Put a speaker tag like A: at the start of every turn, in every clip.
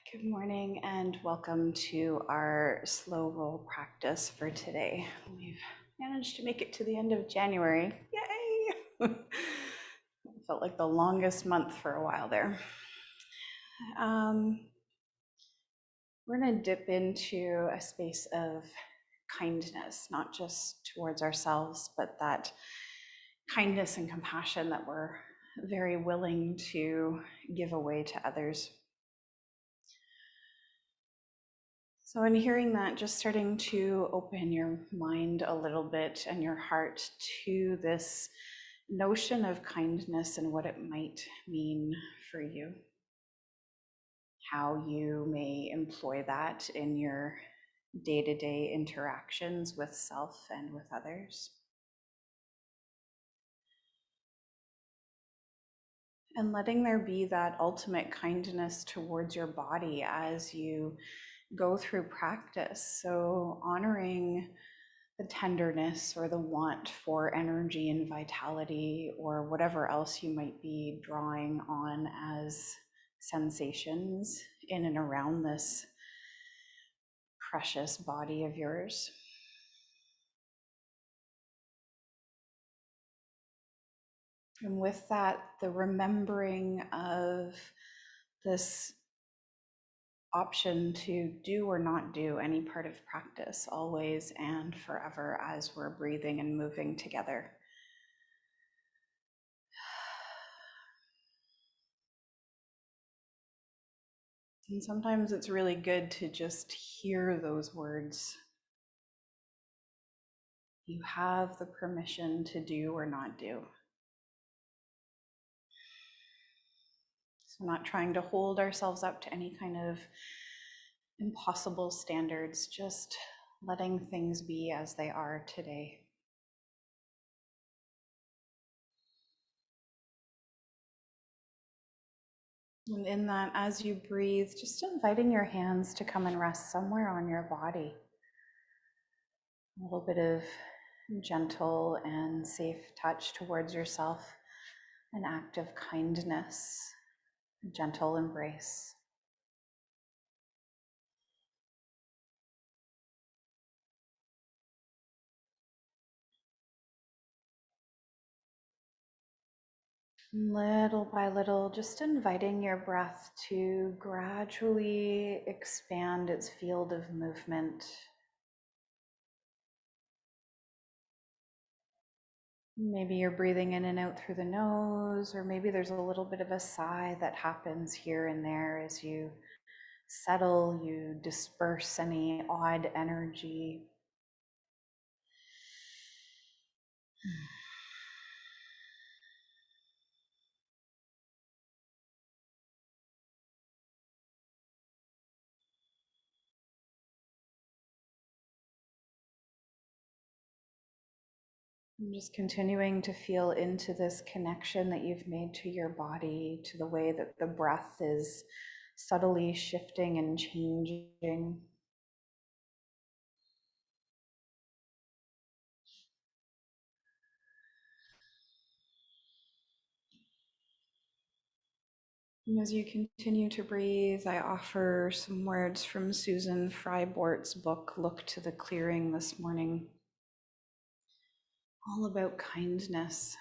A: Good morning and welcome to our slow roll practice for today. We've managed to make it to the end of January. Yay! Felt like the longest month for a while there. We're going to dip into a space of kindness, not just towards ourselves, but that kindness and compassion that we're very willing to give away to others. So in hearing that, just starting to open your mind a little bit and your heart to this notion of kindness and what it might mean for you. How you may employ that in your day-to-day interactions with self and with others. And letting there be that ultimate kindness towards your body as you go through practice. So honoring the tenderness or the want for energy and vitality or whatever else you might be drawing on as sensations in and around this precious body of yours. And with that, the remembering of this option to do or not do any part of practice, always and forever, as we're breathing and moving together. And sometimes it's really good to just hear those words. You have the permission to do or not do. So not trying to hold ourselves up to any kind of impossible standards, just letting things be as they are today. And in that, as you breathe, just inviting your hands to come and rest somewhere on your body. A little bit of gentle and safe touch towards yourself, an act of kindness, a gentle embrace. Little by little, just inviting your breath to gradually expand its field of movement. Maybe you're breathing in and out through the nose, or maybe there's a little bit of a sigh that happens here and there as you settle, you disperse any odd energy. And just continuing to feel into this connection that you've made to your body, to the way that the breath is subtly shifting and changing. And as you continue to breathe, I offer some words from Susan Frybort's book, Look to the Clearing, this morning, all about kindness.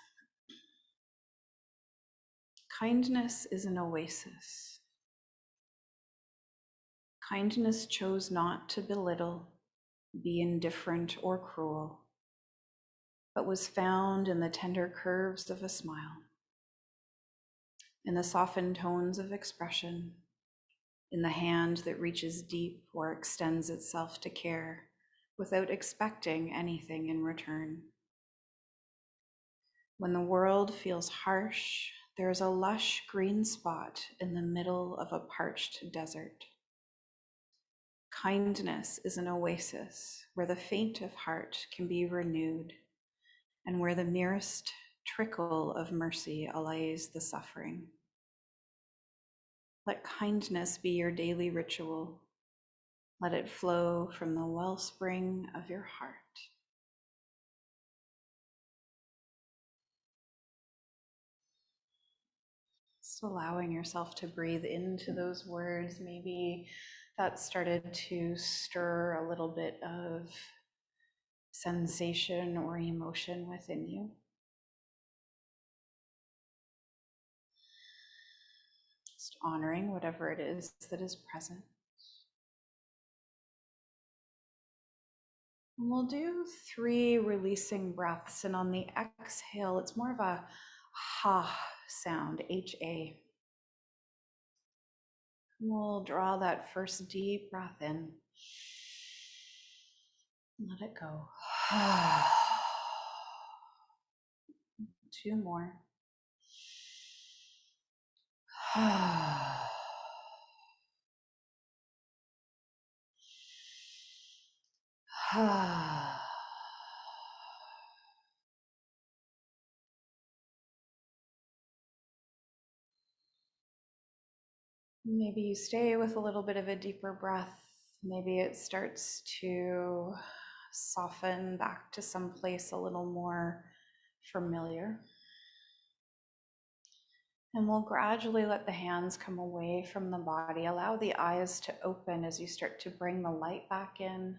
A: Kindness is an oasis. Kindness chose not to belittle, be indifferent or cruel, but was found in the tender curves of a smile, in the softened tones of expression, in the hand that reaches deep or extends itself to care without expecting anything in return. When the world feels harsh, there is a lush green spot in the middle of a parched desert. Kindness is an oasis where the faint of heart can be renewed and where the merest trickle of mercy allays the suffering. Let kindness be your daily ritual. Let it flow from the wellspring of your heart. Just allowing yourself to breathe into those words. Maybe that started to stir a little bit of sensation or emotion within you. Just honoring whatever it is that is present. And we'll do 3 releasing breaths, and on the exhale, it's more of a ha sound, H-A. We'll draw that first deep breath in. Let it go. 2 more. Maybe you stay with a little bit of a deeper breath. Maybe it starts to soften back to some place a little more familiar. And we'll gradually let the hands come away from the body. Allow the eyes to open as you start to bring the light back in.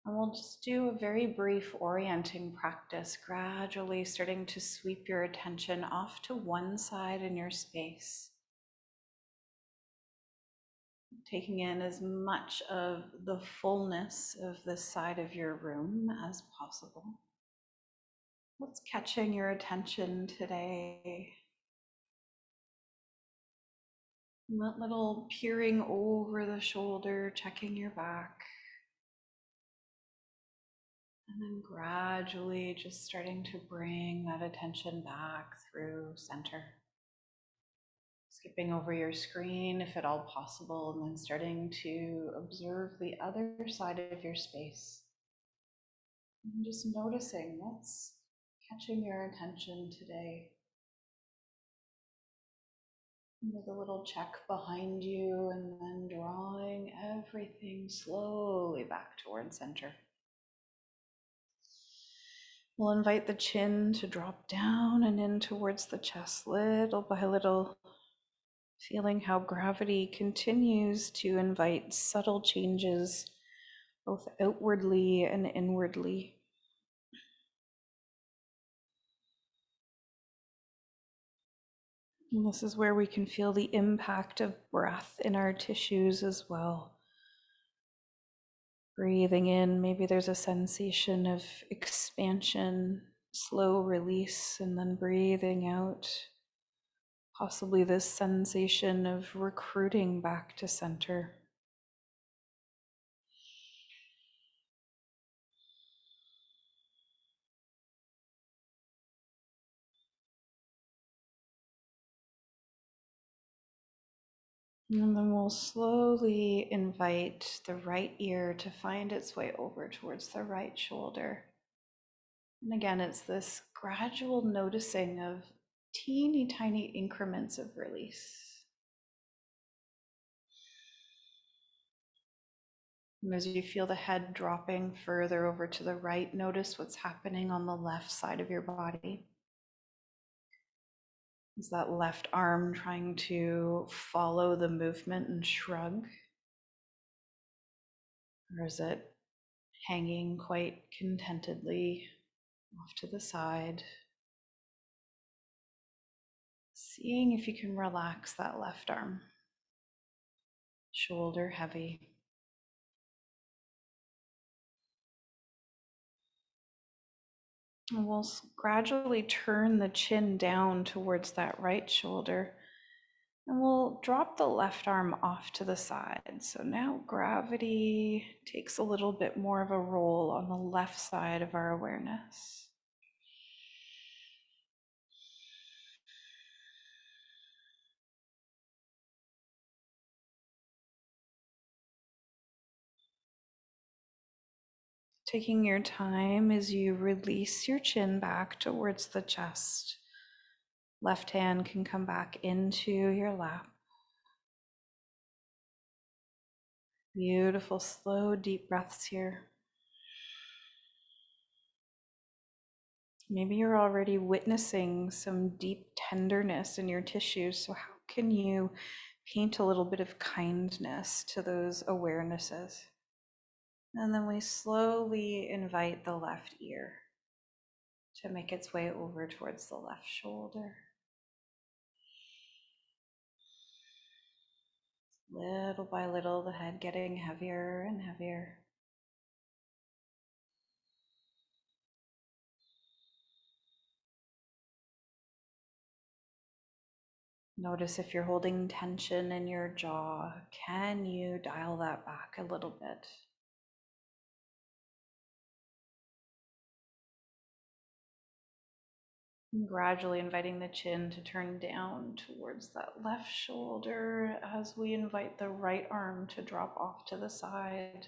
A: And we'll just do a very brief orienting practice, gradually starting to sweep your attention off to one side in your space. Taking in as much of the fullness of this side of your room as possible. What's catching your attention today? That little peering over the shoulder, checking your back. And then gradually just starting to bring that attention back through center. Skipping over your screen if at all possible, and then starting to observe the other side of your space. And just noticing what's catching your attention today. With a little check behind you, and then drawing everything slowly back towards center. We'll invite the chin to drop down and in towards the chest, little by little, feeling how gravity continues to invite subtle changes, both outwardly and inwardly. And this is where we can feel the impact of breath in our tissues as well. Breathing in, maybe there's a sensation of expansion, slow release, and then breathing out, possibly this sensation of recruiting back to center. And then we'll slowly invite the right ear to find its way over towards the right shoulder. And again, it's this gradual noticing of teeny tiny increments of release. And as you feel the head dropping further over to the right, notice what's happening on the left side of your body. Is that left arm trying to follow the movement and shrug? Or is it hanging quite contentedly off to the side? Seeing if you can relax that left arm. Shoulder heavy. And we'll gradually turn the chin down towards that right shoulder. And we'll drop the left arm off to the side. So now gravity takes a little bit more of a role on the left side of our awareness. Taking your time as you release your chin back towards the chest. Left hand can come back into your lap. Beautiful, slow, deep breaths here. Maybe you're already witnessing some deep tenderness in your tissues. So, how can you paint a little bit of kindness to those awarenesses? And then we slowly invite the left ear to make its way over towards the left shoulder. Little by little, the head getting heavier and heavier. Notice if you're holding tension in your jaw, can you dial that back a little bit? And gradually inviting the chin to turn down towards that left shoulder as we invite the right arm to drop off to the side,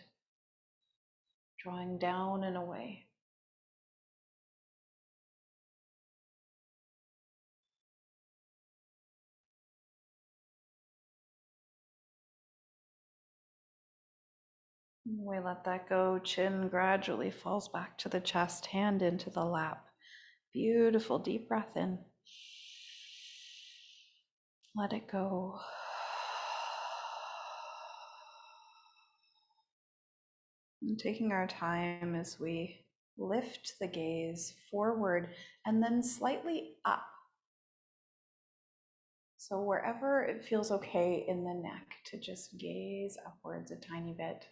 A: drawing down and away. And we let that go, chin gradually falls back to the chest, hand into the lap. Beautiful deep breath in. Let it go. And taking our time as we lift the gaze forward and then slightly up. So wherever it feels okay in the neck to just gaze upwards a tiny bit.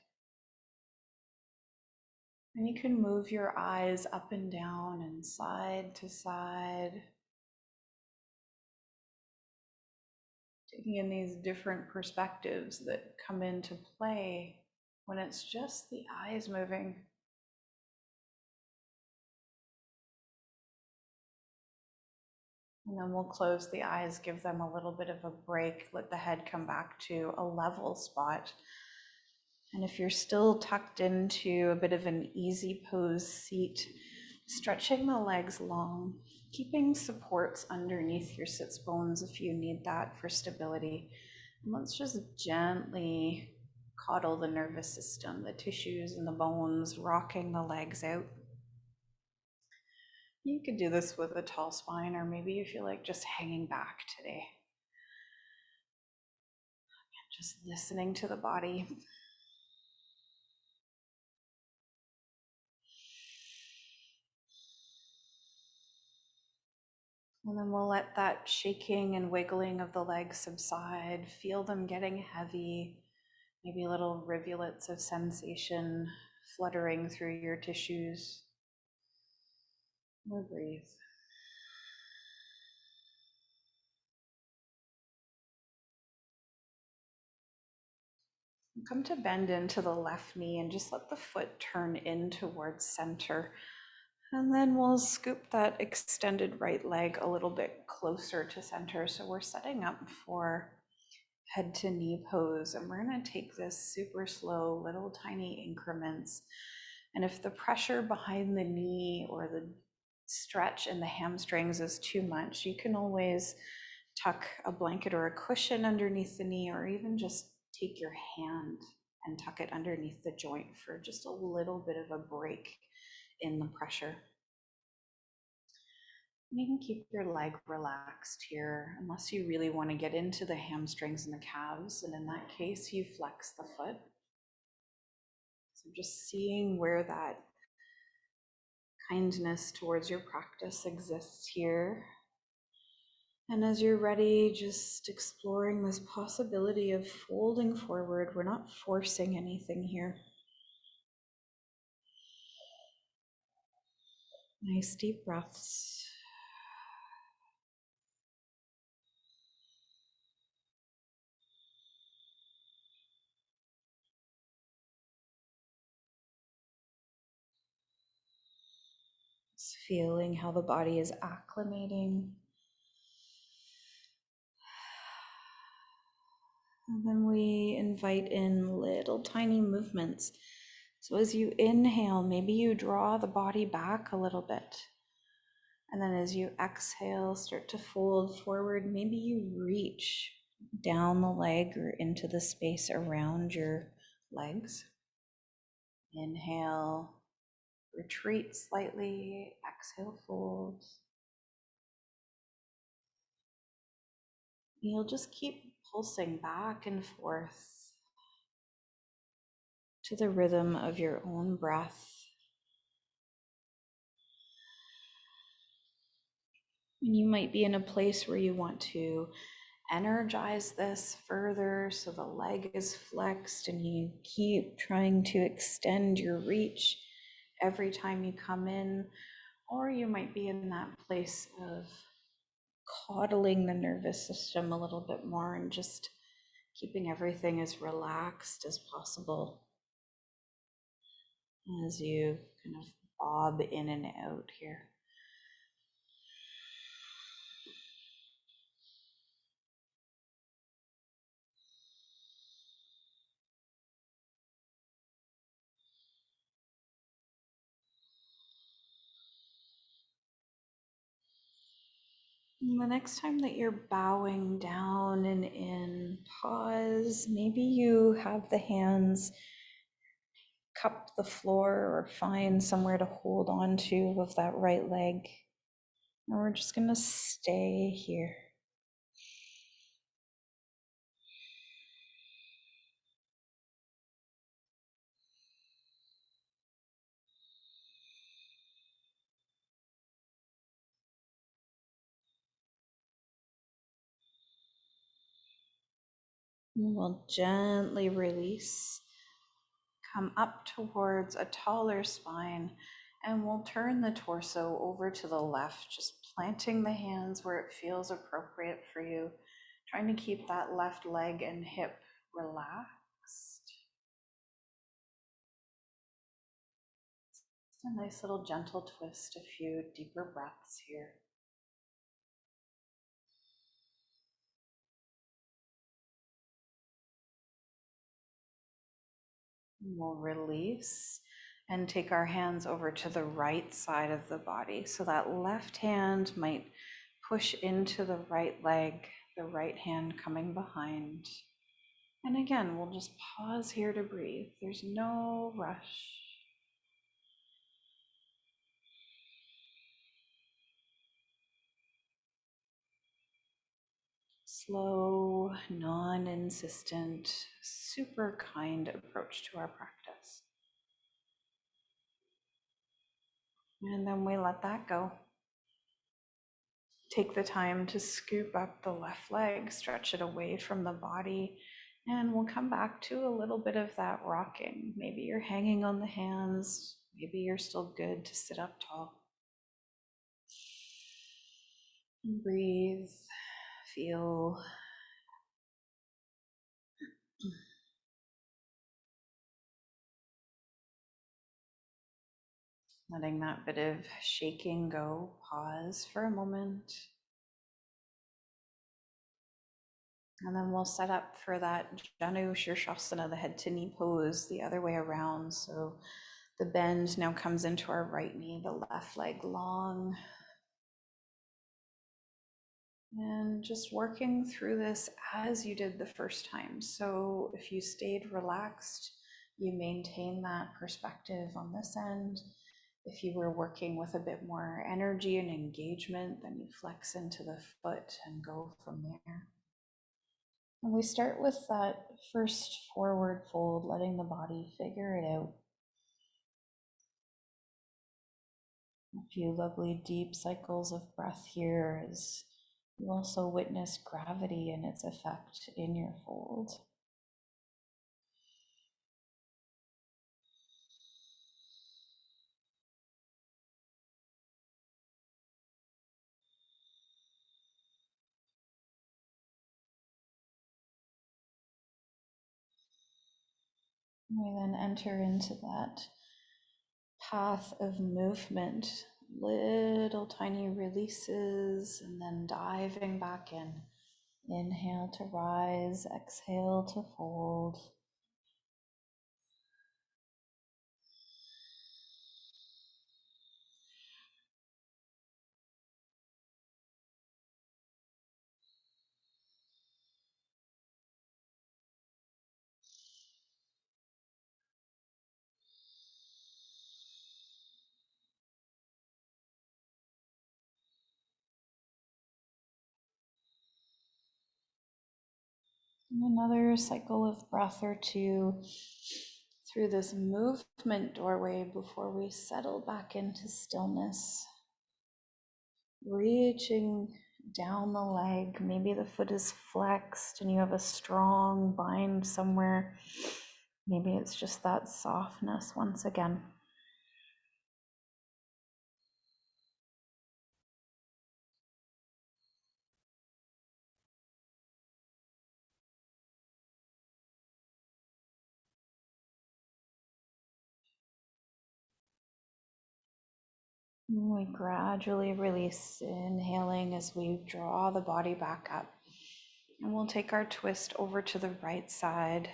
A: And you can move your eyes up and down and side to side, taking in these different perspectives that come into play when it's just the eyes moving. And then we'll close the eyes, give them a little bit of a break, let the head come back to a level spot. And if you're still tucked into a bit of an easy pose seat, stretching the legs long, keeping supports underneath your sits bones if you need that for stability. And let's just gently coddle the nervous system, the tissues and the bones, rocking the legs out. You could do this with a tall spine, or maybe you feel like just hanging back today. Just listening to the body. And then we'll let that shaking and wiggling of the legs subside. Feel them getting heavy, maybe little rivulets of sensation fluttering through your tissues. Or breathe. Come to bend into the left knee and just let the foot turn in towards center. And then we'll scoop that extended right leg a little bit closer to center. So we're setting up for head to knee pose. And we're going to take this super slow, little tiny increments. And if the pressure behind the knee or the stretch in the hamstrings is too much, you can always tuck a blanket or a cushion underneath the knee, or even just take your hand and tuck it underneath the joint for just a little bit of a break in the pressure. You can keep your leg relaxed here, unless you really want to get into the hamstrings and the calves, and in that case, you flex the foot. So just seeing where that kindness towards your practice exists here. And as you're ready, just exploring this possibility of folding forward. We're not forcing anything here. Nice deep breaths. Just feeling how the body is acclimating. And then we invite in little tiny movements. So as you inhale, maybe you draw the body back a little bit. And then as you exhale, start to fold forward. Maybe you reach down the leg or into the space around your legs. Inhale. Retreat slightly, exhale, fold. You'll just keep pulsing back and forth to the rhythm of your own breath. And you might be in a place where you want to energize this further so the leg is flexed and you keep trying to extend your reach every time you come in. Or you might be in that place of coddling the nervous system a little bit more and just keeping everything as relaxed as possible as you kind of bob in and out here. And the next time that you're bowing down and in, pause. Maybe you have the hands cup the floor or find somewhere to hold on to with that right leg. And we're just going to stay here. And we'll gently release. Come up towards a taller spine, and we'll turn the torso over to the left, just planting the hands where it feels appropriate for you, trying to keep that left leg and hip relaxed. Just a nice little gentle twist, a few deeper breaths here. We'll release and take our hands over to the right side of the body. So that left hand might push into the right leg, the right hand coming behind. And again, we'll just pause here to breathe. There's no rush. Slow, non-insistent, super kind approach to our practice. And then we let that go. Take the time to scoop up the left leg, stretch it away from the body, and we'll come back to a little bit of that rocking. Maybe you're hanging on the hands, maybe you're still good to sit up tall. Breathe, feel. Letting that bit of shaking go, pause for a moment. And then we'll set up for that Janu Shirshasana, the head to knee pose, the other way around. So the bend now comes into our right knee, the left leg long. And just working through this as you did the first time. So if you stayed relaxed, you maintain that perspective on this end. If you were working with a bit more energy and engagement, then you flex into the foot and go from there. And we start with that first forward fold, letting the body figure it out. A few lovely deep cycles of breath here as you also witness gravity and its effect in your fold. We then enter into that path of movement, little tiny releases, and then diving back in. Inhale to rise, exhale to fold. And another cycle of breath or two through this movement doorway before we settle back into stillness. Reaching down the leg, maybe the foot is flexed and you have a strong bind somewhere. Maybe it's just that softness once again. And we gradually release, inhaling as we draw the body back up. And we'll take our twist over to the right side.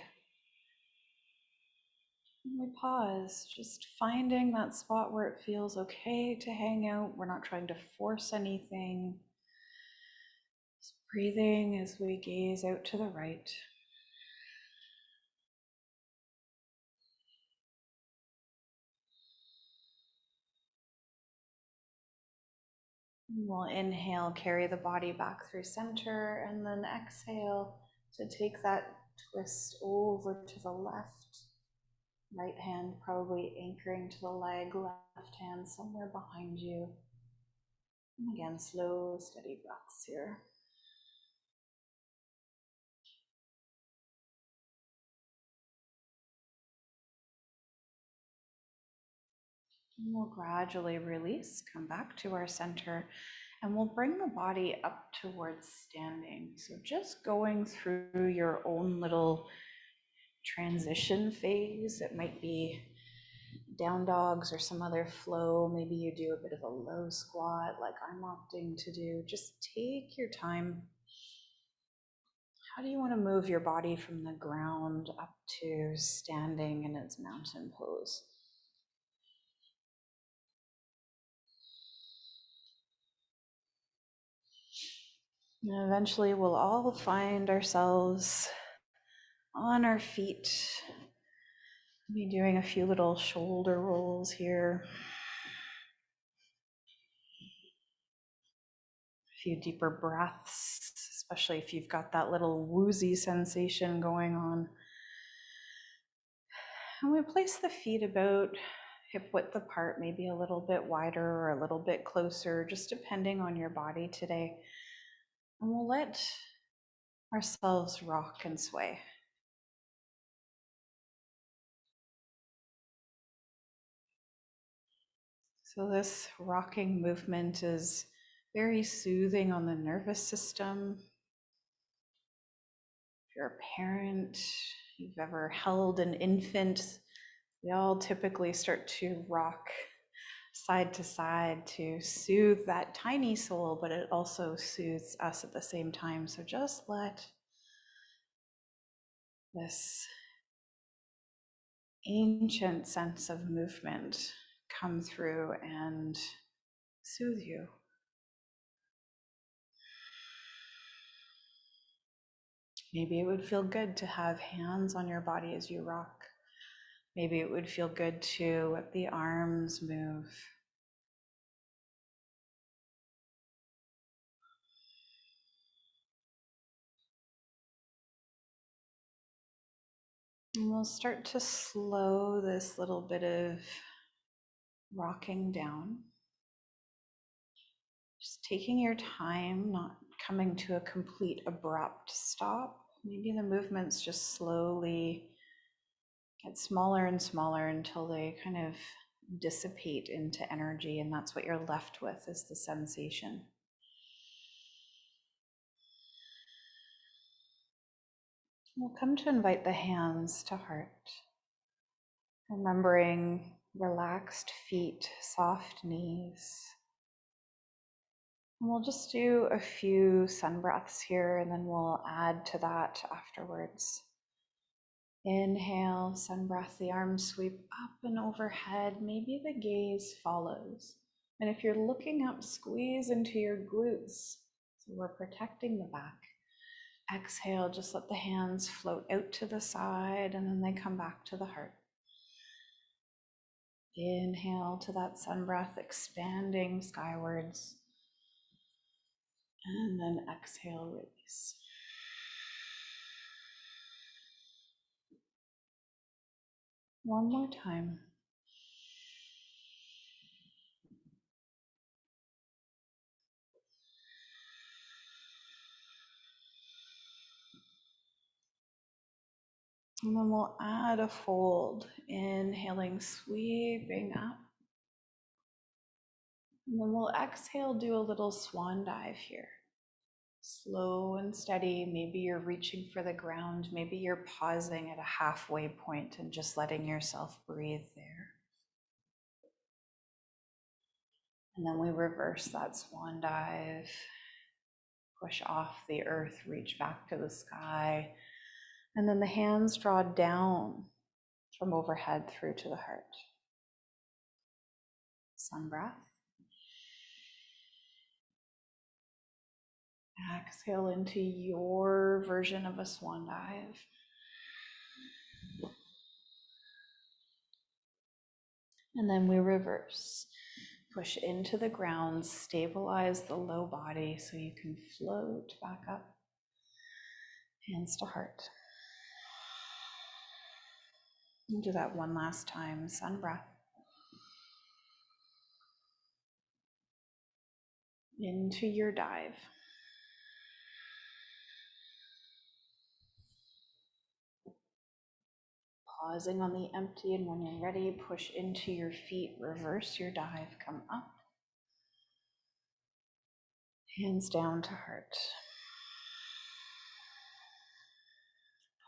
A: And we pause, just finding that spot where it feels okay to hang out. We're not trying to force anything. Just breathing as we gaze out to the right. We'll inhale, carry the body back through center, and then exhale to take that twist over to the left. Right hand probably anchoring to the leg, left hand somewhere behind you. And again, slow, steady breaths here. And we'll gradually release, come back to our center, and we'll bring the body up towards standing. So just going through your own little transition phase. It might be down dogs or some other flow. Maybe you do a bit of a low squat like I'm opting to do. Just take your time. How do you want to move your body from the ground up to standing in its mountain pose? And eventually we'll all find ourselves on our feet. Be doing a few little shoulder rolls here. A few deeper breaths, especially if you've got that little woozy sensation going on. And we place the feet about hip width apart, maybe a little bit wider or a little bit closer, just depending on your body today. And we'll let ourselves rock and sway. So this rocking movement is very soothing on the nervous system. If you're a parent, you've ever held an infant, we all typically start to rock side to side to soothe that tiny soul, but it also soothes us at the same time. So just let this ancient sense of movement come through and soothe you. Maybe it would feel good to have hands on your body as you rock. Maybe it would feel good to let the arms move. And we'll start to slow this little bit of rocking down. Just taking your time, not coming to a complete abrupt stop. Maybe the movements just slowly get smaller and smaller until they kind of dissipate into energy, and that's what you're left with is the sensation. We'll come to invite the hands to heart, remembering relaxed feet, soft knees. And we'll just do a few sun breaths here, and then we'll add to that afterwards. Inhale, sun breath, the arms sweep up and overhead. Maybe the gaze follows. And if you're looking up, squeeze into your glutes. So we're protecting the back. Exhale, just let the hands float out to the side and then they come back to the heart. Inhale to that sun breath, expanding skywards. And then exhale, release. One more time. And then we'll add a fold, inhaling, sweeping up. And then we'll exhale, do a little swan dive here. Slow and steady. Maybe you're reaching for the ground. Maybe you're pausing at a halfway point and just letting yourself breathe there. And then we reverse that swan dive. Push off the earth, reach back to the sky. And then the hands draw down from overhead through to the heart. Sun breath. Exhale into your version of a swan dive. And then we reverse. Push into the ground, stabilize the low body so you can float back up. Hands to heart. And do that one last time. Sun breath. Into your dive. Pausing on the empty, and when you're ready, push into your feet, reverse your dive, come up. Hands down to heart.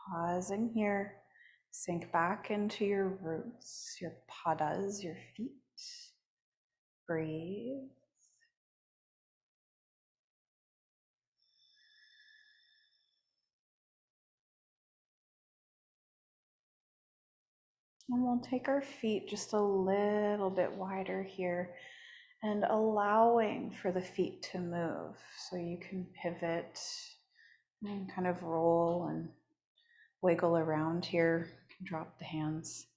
A: Pausing here, sink back into your roots, your padas, your feet. Breathe. And we'll take our feet just a little bit wider here and allowing for the feet to move. So you can pivot and kind of roll and wiggle around here. You can drop the hands.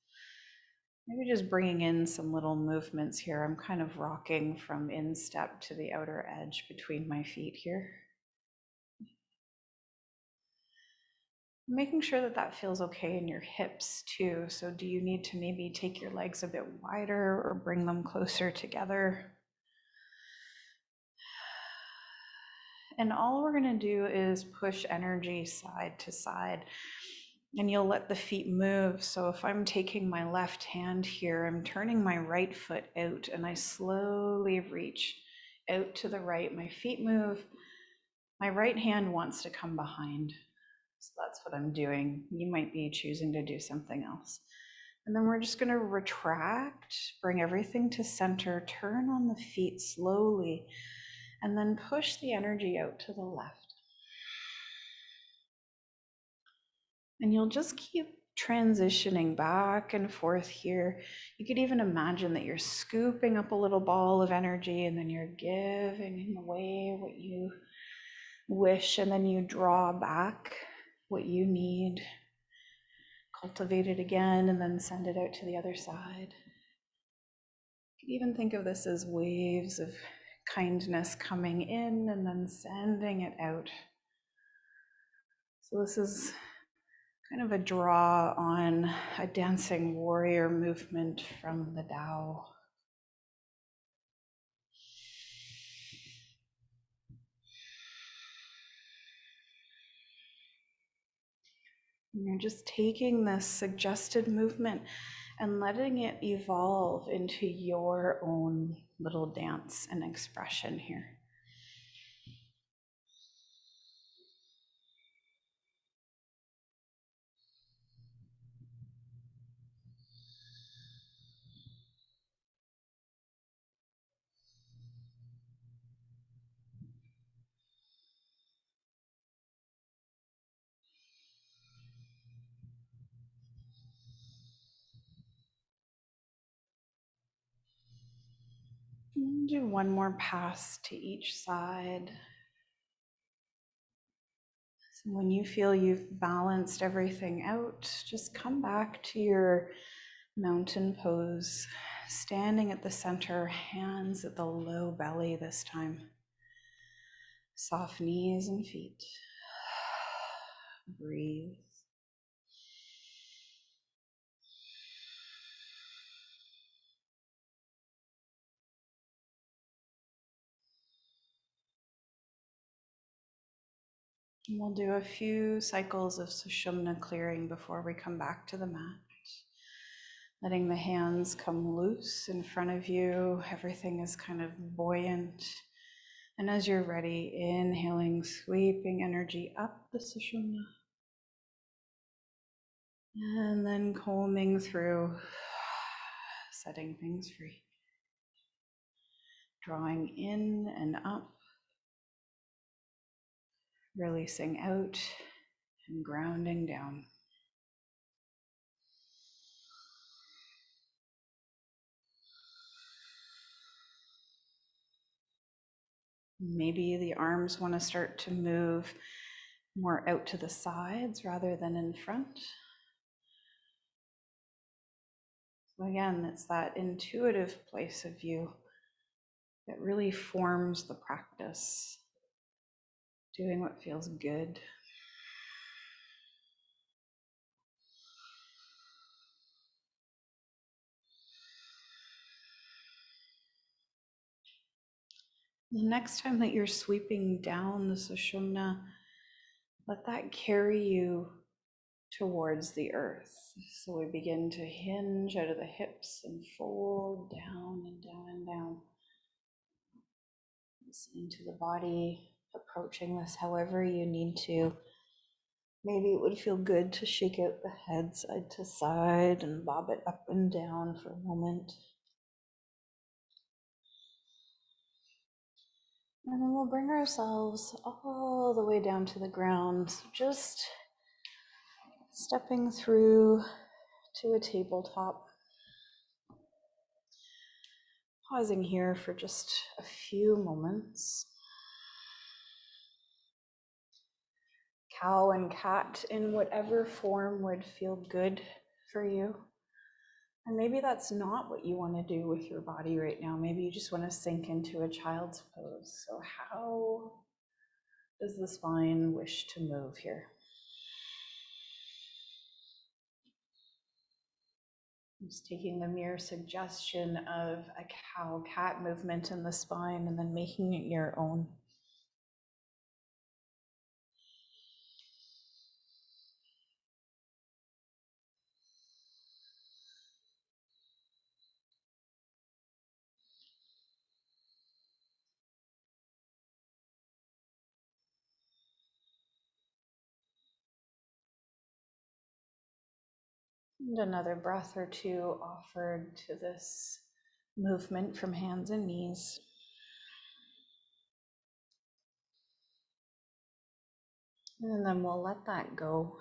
A: Maybe just bringing in some little movements here. I'm kind of rocking from instep to the outer edge between my feet here. Making sure that that feels okay in your hips too. So do you need to maybe take your legs a bit wider or bring them closer together? And all we're going to do is push energy side to side, and you'll let the feet move. So if I'm taking my left hand here, I'm turning my right foot out and I slowly reach out to the right. My feet move. My right hand wants to come behind. So that's what I'm doing. You might be choosing to do something else. And then we're just going to retract, bring everything to center, turn on the feet slowly, and then push the energy out to the left. And you'll just keep transitioning back and forth here. You could even imagine that you're scooping up a little ball of energy and then you're giving away what you wish, and then you draw back what you need. Cultivate it again and then send it out to the other side. You could even think of this as waves of kindness coming in and then sending it out. So this is kind of a draw on a dancing warrior movement from the Tao. And you're just taking this suggested movement and letting it evolve into your own little dance and expression here. Do one more pass to each side. So when you feel you've balanced everything out, just come back to your mountain pose, standing at the center, hands at the low belly this time. Soft knees and feet. Breathe. And we'll do a few cycles of Sushumna clearing before we come back to the mat. Letting the hands come loose in front of you. Everything is kind of buoyant. And as you're ready, inhaling, sweeping energy up the Sushumna. And then combing through, setting things free. Drawing in and up. Releasing out and grounding down. Maybe the arms want to start to move more out to the sides rather than in front. So again, it's that intuitive place of you that really forms the practice. Doing what feels good. The next time that you're sweeping down the Sushumna, let that carry you towards the earth. So we begin to hinge out of the hips and fold down and down and down. Listening to the body, approaching this however you need to. Maybe it would feel good to shake out the head side to side and bob it up and down for a moment. And then we'll bring ourselves all the way down to the ground, so just stepping through to a tabletop. Pausing here for just a few moments. Cow and cat in whatever form would feel good for you. And maybe that's not what you want to do with your body right now. Maybe you just want to sink into a child's pose. So how does the spine wish to move here? Just taking the mere suggestion of a cow-cat movement in the spine and then making it your own. And another breath or two offered to this movement from hands and knees. And then we'll let that go.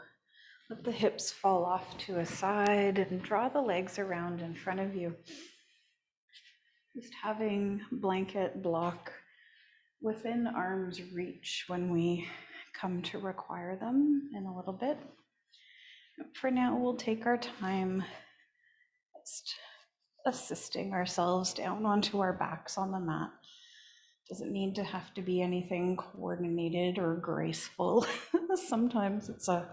A: Let the hips fall off to a side and draw the legs around in front of you. Just having blanket block within arm's reach when we come to require them in a little bit. For now, we'll take our time just assisting ourselves down onto our backs on the mat. Doesn't need to have to be anything coordinated or graceful. Sometimes it's a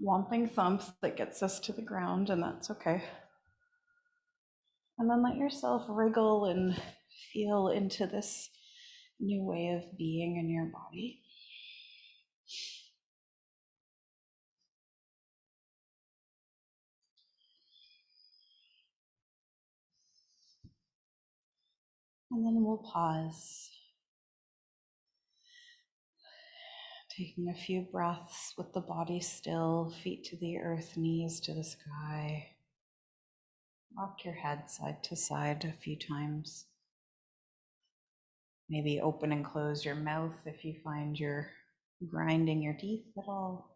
A: whomping thump that gets us to the ground, and that's okay. And then let yourself wriggle and feel into this new way of being in your body. And then we'll pause. Taking a few breaths with the body still, feet to the earth, knees to the sky. Rock your head side to side a few times. Maybe open and close your mouth if you find you're grinding your teeth at all.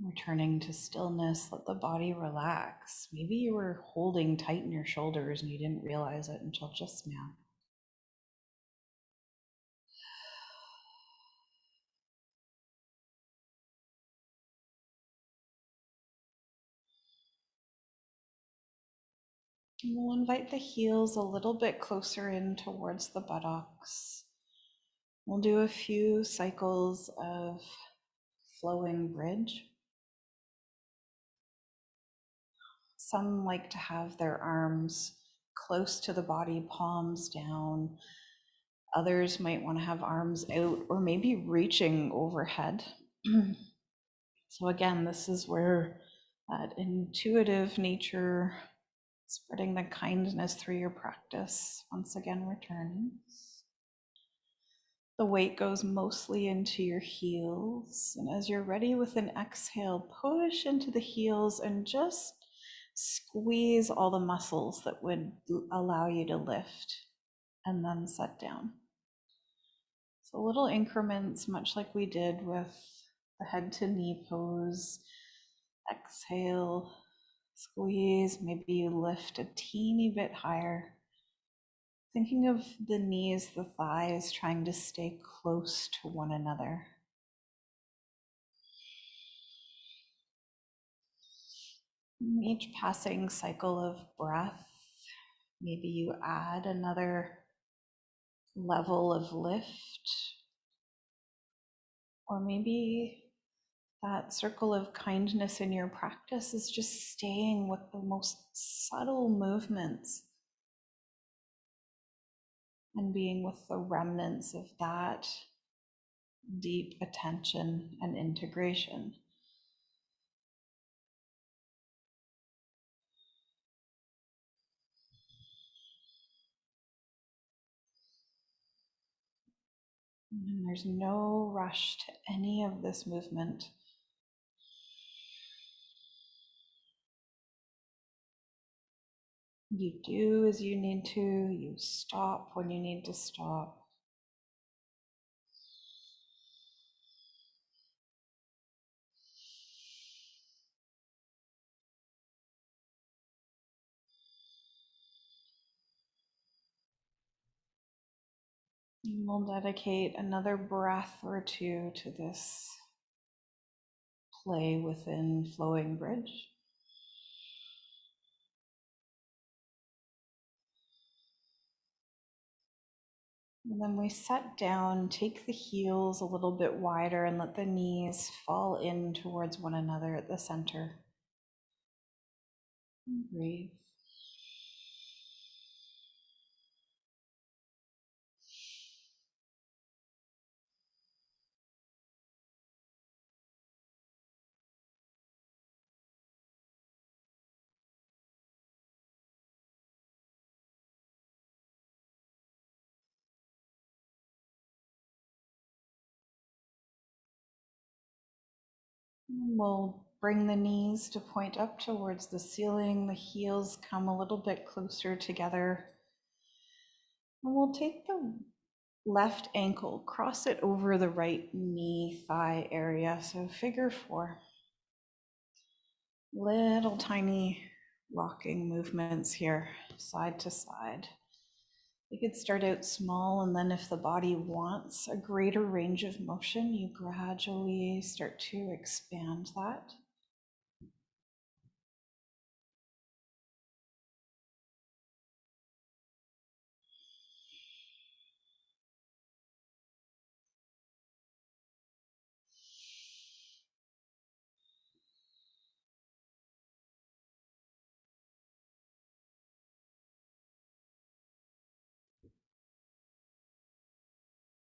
A: Returning to stillness, let the body relax. Maybe you were holding tight in your shoulders and you didn't realize it until just now. And we'll invite the heels a little bit closer in towards the buttocks. We'll do a few cycles of flowing bridge. Some like to have their arms close to the body, palms down. Others might want to have arms out or maybe reaching overhead. So again, this is where that intuitive nature, spreading the kindness through your practice, once again returns. The weight goes mostly into your heels. And as you're ready with an exhale, push into the heels and just squeeze all the muscles that would allow you to lift and then set down. So little increments, much like we did with the head to knee pose. Exhale, squeeze, maybe you lift a teeny bit higher. Thinking of the knees, the thighs, trying to stay close to one another. Each passing cycle of breath, maybe you add another level of lift, or maybe that circle of kindness in your practice is just staying with the most subtle movements and being with the remnants of that deep attention and integration. And there's no rush to any of this movement. You do as you need to, you stop when you need to stop. We'll dedicate another breath or two to this play within flowing bridge. And then we set down, take the heels a little bit wider and let the knees fall in towards one another at the center. And breathe. We'll bring the knees to point up towards the ceiling. The heels come a little bit closer together. And we'll take the left ankle, cross it over the right knee thigh area. So figure four. Little tiny rocking movements here, side to side. You could start out small, and then if the body wants a greater range of motion, you gradually start to expand that.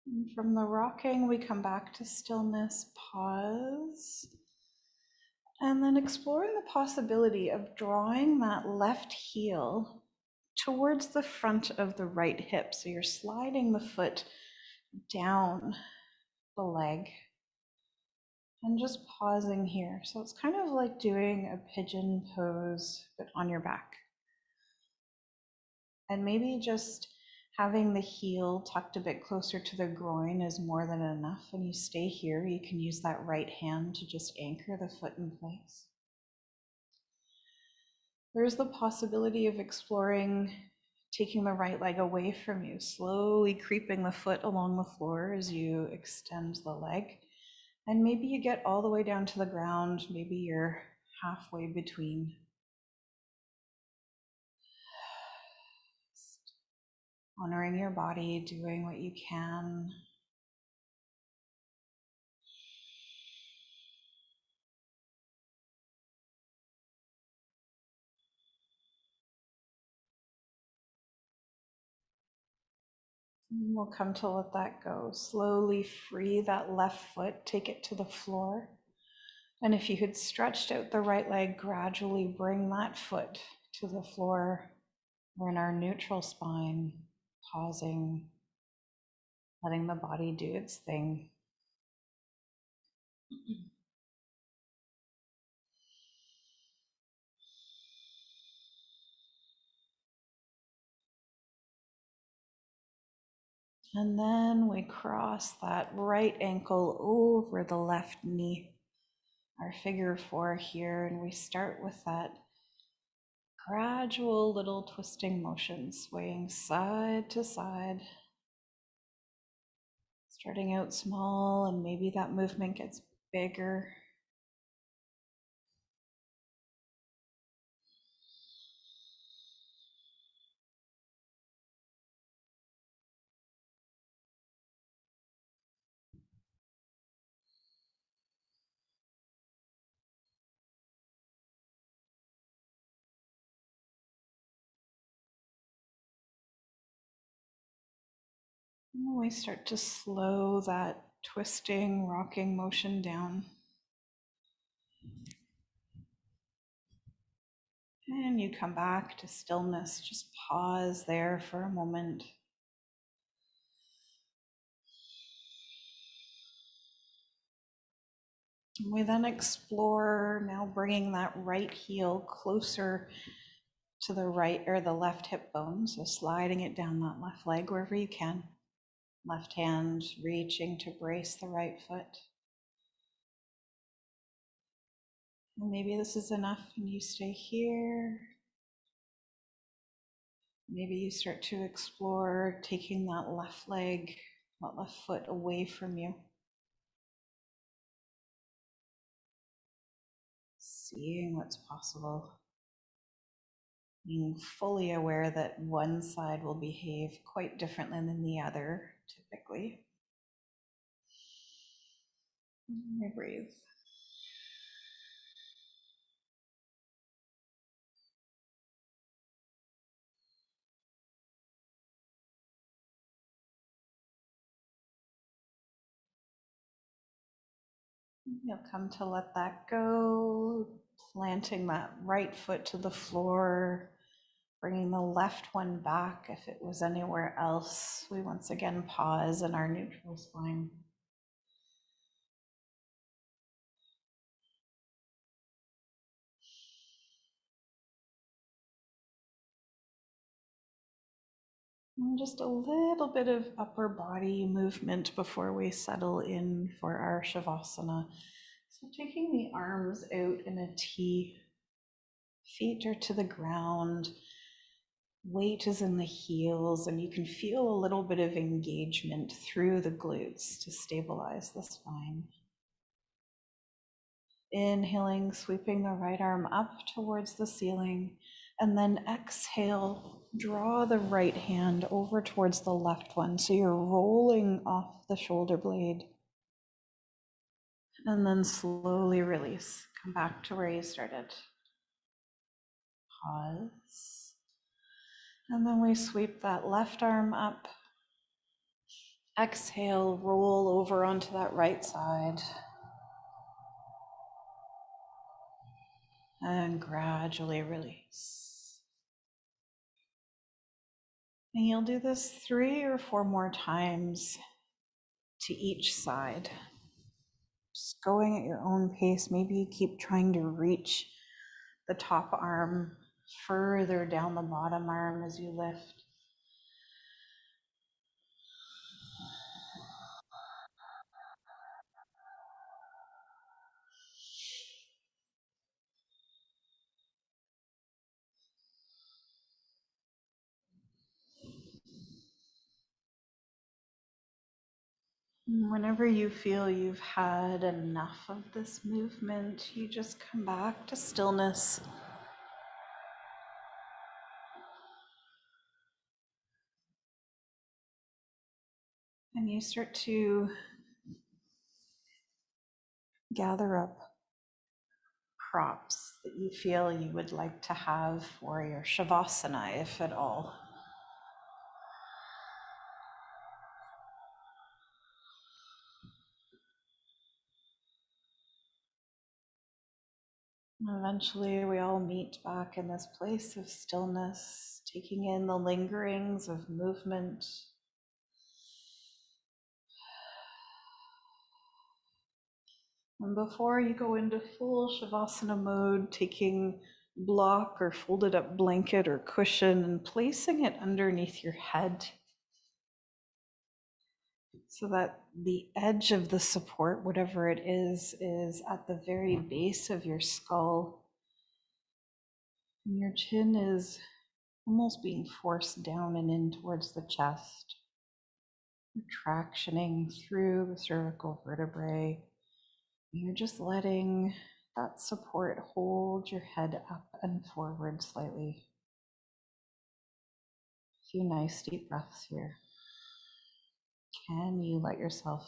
A: And from the rocking, we come back to stillness, pause, and then exploring the possibility of drawing that left heel towards the front of the right hip. So you're sliding the foot down the leg and just pausing here. So it's kind of like doing a pigeon pose, but on your back. And maybe just having the heel tucked a bit closer to the groin is more than enough. And you stay here, you can use that right hand to just anchor the foot in place. There's the possibility of exploring taking the right leg away from you, slowly creeping the foot along the floor as you extend the leg. And maybe you get all the way down to the ground, maybe you're halfway between. Just honoring your body, doing what you can. And we'll come to let that go. Slowly free that left foot, take it to the floor. And if you had stretched out the right leg, gradually bring that foot to the floor. We're in our neutral spine, pausing, letting the body do its thing. And then we cross that right ankle over the left knee, our figure four here, and we start with that gradual little twisting motion, swaying side to side, starting out small, and maybe that movement gets bigger. And we start to slow that twisting, rocking motion down. And you come back to stillness, just pause there for a moment. We then explore now bringing that right heel closer to the right or the left hip bone. So sliding it down that left leg wherever you can. Left hand reaching to brace the right foot. And maybe this is enough and you stay here. Maybe you start to explore taking that left leg, that left foot away from you. Seeing what's possible. Being fully aware that one side will behave quite differently than the other, typically. And breathe. You'll come to let that go, planting that right foot to the floor, bringing the left one back if it was anywhere else. We once again pause in our neutral spine. And just a little bit of upper body movement before we settle in for our Shavasana. So taking the arms out in a T, feet are to the ground, weight is in the heels, and you can feel a little bit of engagement through the glutes to stabilize the spine. Inhaling, sweeping the right arm up towards the ceiling, and then exhale, draw the right hand over towards the left one. So you're rolling off the shoulder blade. And then slowly release. Come back to where you started. Pause. And then we sweep that left arm up. Exhale, roll over onto that right side. And gradually release. And you'll do this 3 or 4 more times to each side. Just going at your own pace. Maybe you keep trying to reach the top arm further down the bottom arm as you lift. Whenever you feel you've had enough of this movement, you just come back to stillness. And you start to gather up props that you feel you would like to have for your Shavasana, if at all. Eventually, we all meet back in this place of stillness, taking in the lingerings of movement. And before you go into full Shavasana mode, taking block or folded up blanket or cushion and placing it underneath your head so that the edge of the support, whatever it is at the very base of your skull. And your chin is almost being forced down and in towards the chest, tractioning through the cervical vertebrae. You're just letting that support hold your head up and forward slightly. A few nice deep breaths here. Can you let yourself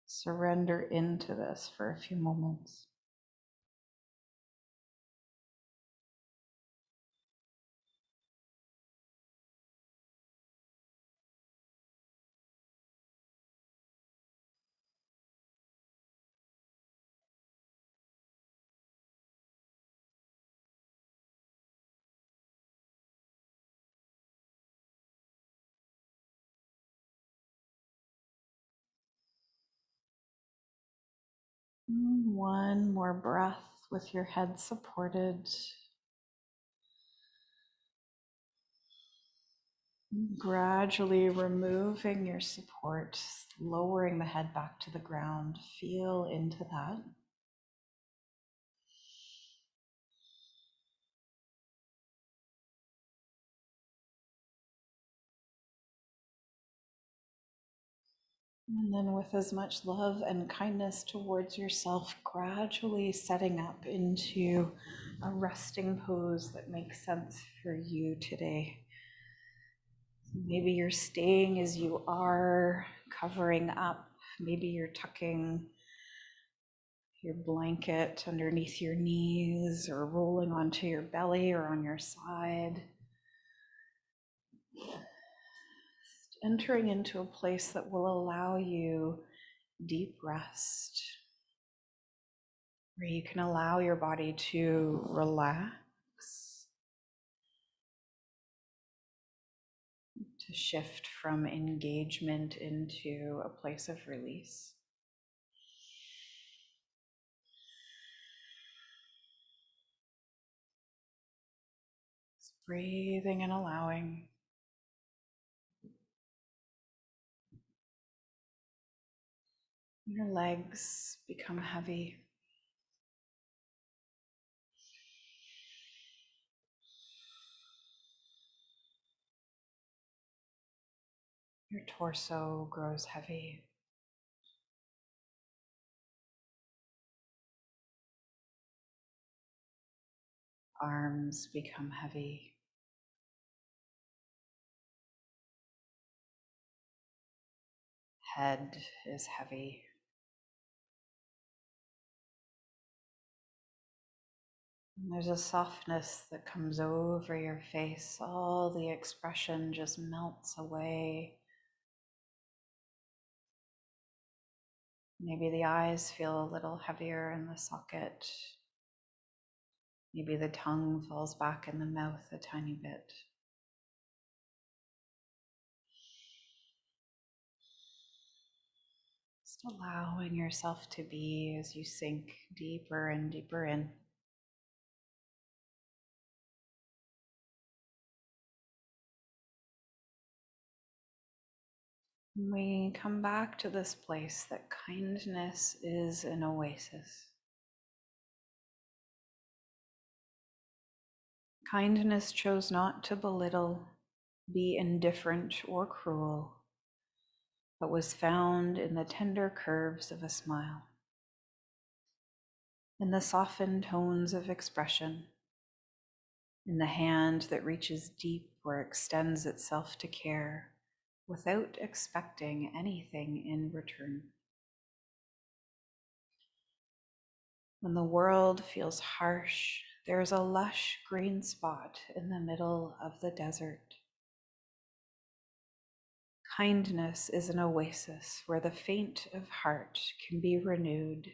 A: surrender into this for a few moments? One more breath with your head supported. Gradually removing your support, lowering the head back to the ground. Feel into that. And then with as much love and kindness towards yourself, gradually setting up into a resting pose that makes sense for you today. Maybe you're staying as you are, covering up. Maybe you're tucking your blanket underneath your knees or rolling onto your belly or on your side. Entering into a place that will allow you deep rest, where you can allow your body to relax, to shift from engagement into a place of release. Just breathing and allowing. Your legs become heavy. Your torso grows heavy. Arms become heavy. Head is heavy. And there's a softness that comes over your face. All the expression just melts away. Maybe the eyes feel a little heavier in the socket. Maybe the tongue falls back in the mouth a tiny bit. Just allowing yourself to be as you sink deeper and deeper in. We come back to this place that kindness is an oasis. Kindness chose not to belittle, be indifferent or cruel, but was found in the tender curves of a smile, in the softened tones of expression, in the hand that reaches deep or extends itself to care without expecting anything in return. When the world feels harsh, there is a lush green spot in the middle of the desert. Kindness is an oasis where the faint of heart can be renewed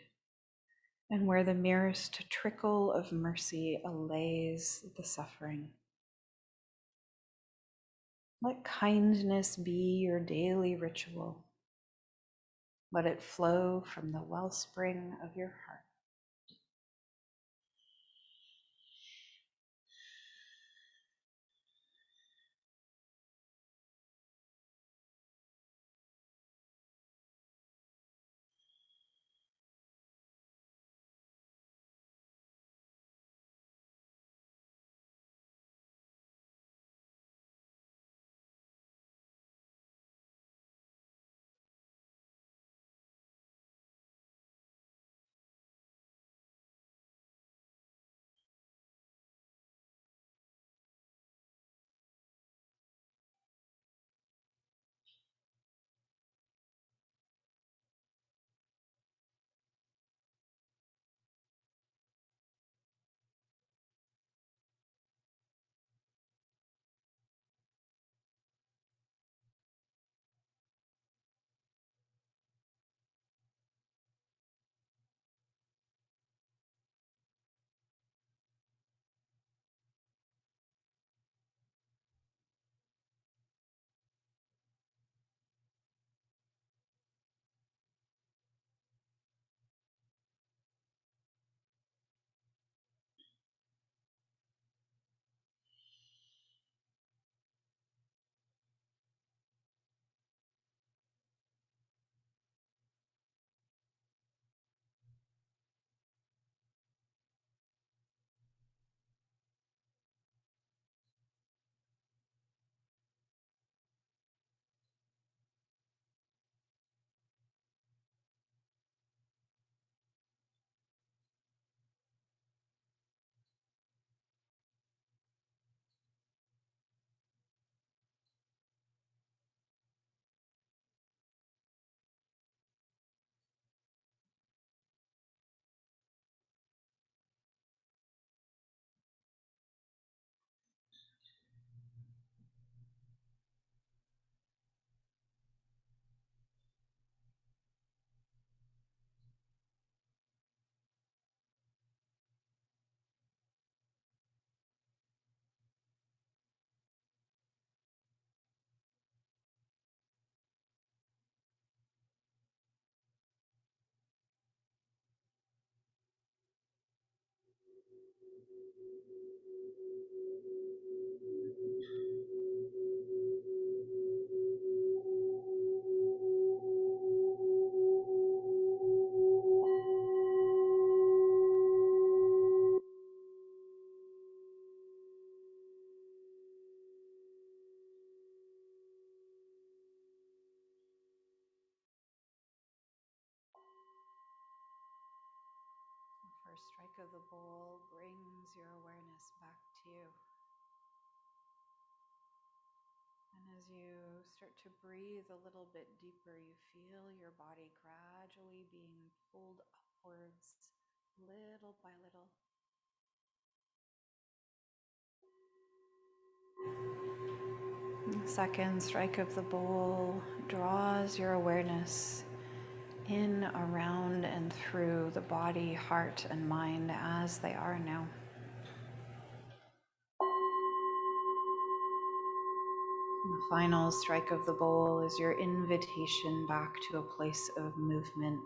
A: and where the merest trickle of mercy allays the suffering. Let kindness be your daily ritual. Let it flow from the wellspring of your heart. The first strike of the bowl brings your awareness back to you. And as you start to breathe a little bit deeper, you feel your body gradually being pulled upwards little by little. The second strike of the bowl draws your awareness in, around, and through the body, heart, and mind as they are now. The final strike of the bowl is your invitation back to a place of movement,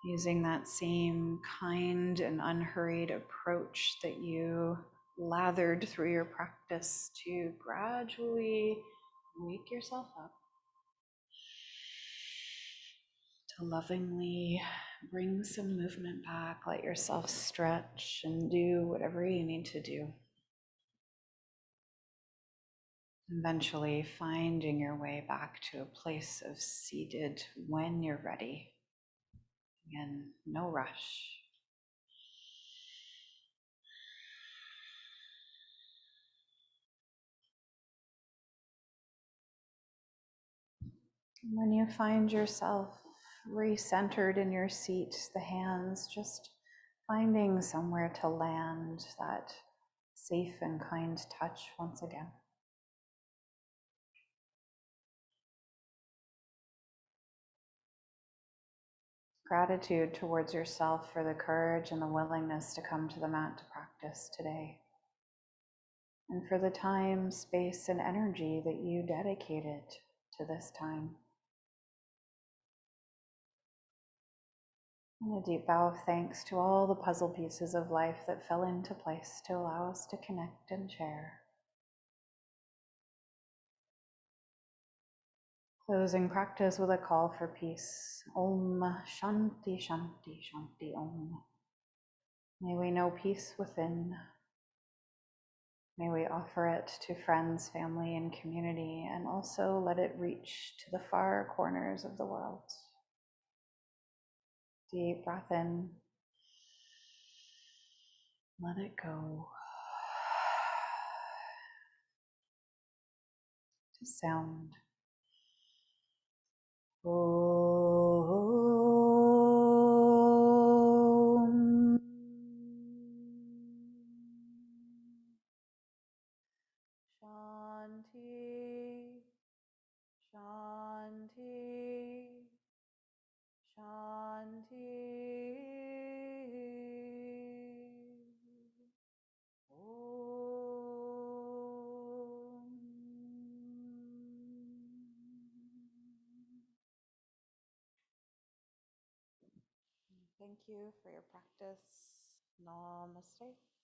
A: using that same kind and unhurried approach that you lathered through your practice to gradually wake yourself up, to lovingly bring some movement back, let yourself stretch and do whatever you need to do. Eventually finding your way back to a place of seated when you're ready. Again, no rush. When you find yourself recentered in your seat, the hands just finding somewhere to land, that safe and kind touch once again. Gratitude towards yourself for the courage and the willingness to come to the mat to practice today, and for the time, space, and energy that you dedicated to this time. And a deep bow of thanks to all the puzzle pieces of life that fell into place to allow us to connect and share. Closing practice with a call for peace. Om Shanti Shanti Shanti Om. May we know peace within. May we offer it to friends, family, and community, and also let it reach to the far corners of the world. Deep breath in. Let it go. To sound. Om. Shanti, Shanti, Shanti. Om. Thank you for your practice. Namaste.